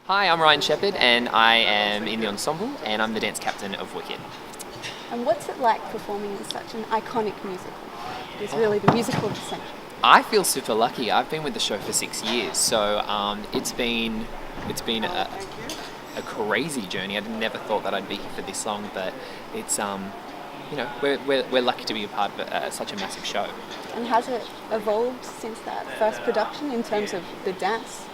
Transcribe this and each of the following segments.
Hi, I'm Ryan Sheppard and I am in the Ensemble and I'm the dance captain of Wicked. And what's it like performing in such an iconic musical? It's really the musical of the century. I feel super lucky. I've been with the show for 6 years, so it's been a crazy journey. I never thought that I'd be here for this long, but it's we're lucky to be a part of such a massive show. And has it evolved since that first production in terms of the dance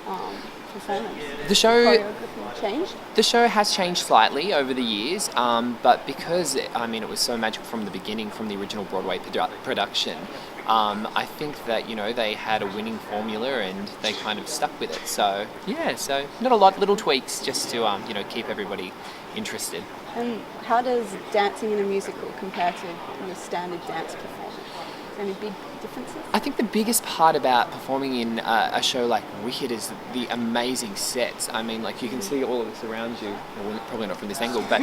performance? The show Choreography changed? The show has changed slightly over the years, but because it was so magical from the beginning, from the original Broadway production. I think that they had a winning formula and they kind of stuck with it. So not a lot, little tweaks just to keep everybody interested. And how does dancing in a musical compare to your standard dance performance? Any big differences? I think the biggest part about performing in a show like Wicked is the amazing sets. I mean, like you can see all of this around you. Well, probably not from this angle, but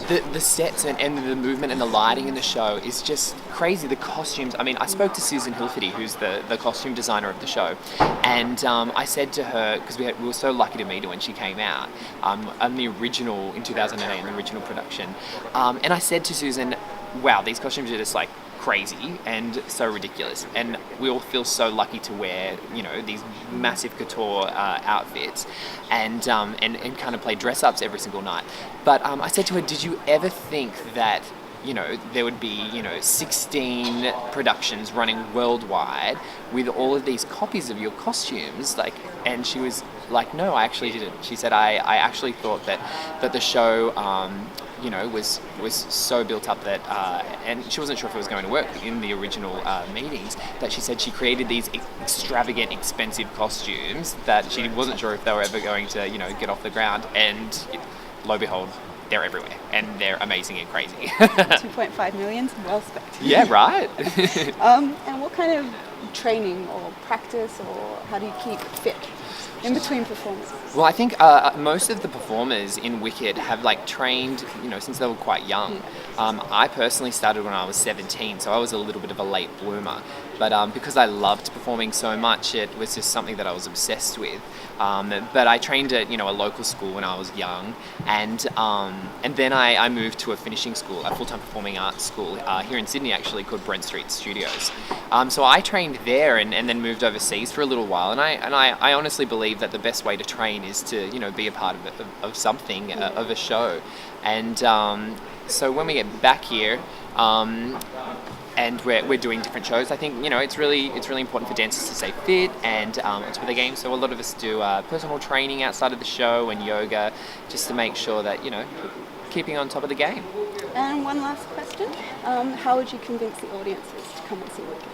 the sets and the movement and the lighting in the show is just crazy. The costumes. I mean, I spoke to Susan Hilferty, who's the costume designer of the show, and I said to her, because we were so lucky to meet her when she came out on the original in 2008, the original production, and I said to Susan, "Wow, these costumes are just like crazy and so ridiculous, and we all feel so lucky to wear these massive couture outfits and kind of play dress ups every single night." But I said to her, "Did you ever think that there would be 16 productions running worldwide with all of these copies of your costumes?" And she was like, "No, I actually didn't." She said, I actually thought that the show was so built up that and she wasn't sure if it was going to work in the original meetings, that she said she created these extravagant, expensive costumes that she wasn't sure if they were ever going to get off the ground, and lo and behold, they're everywhere and they're amazing and crazy. 2.5 million, well spent. Yeah, right. And what kind of training or practice, or how do you keep fit in between performances? Well, I think most of the performers in Wicked have trained, since they were quite young. I personally started when I was 17, so I was a little bit of a late bloomer. But because I loved performing so much, it was just something that I was obsessed with. But I trained at a local school when I was young, and then I moved to a finishing school, a full-time performing arts school here in Sydney, actually, called Brent Street Studios. So I trained there and then moved overseas for a little while, and I honestly believe that the best way to train is to be a part of something, of a show. And so when we get back here, and we're doing different shows, I think it's really important for dancers to stay fit and on top of the game. So a lot of us do personal training outside of the show and yoga, just to make sure that keeping on top of the game. And one last question: how would you convince the audiences to come and see Wicked?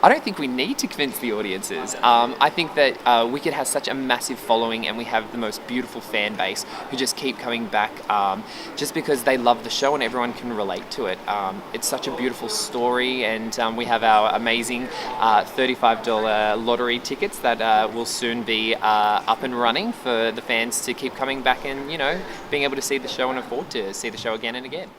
I don't think we need to convince the audiences. I think that Wicked has such a massive following, and we have the most beautiful fan base who just keep coming back just because they love the show and everyone can relate to it. It's such a beautiful story, and we have our amazing $35 lottery tickets that will soon be up and running for the fans to keep coming back and being able to see the show and afford to see the show again and again.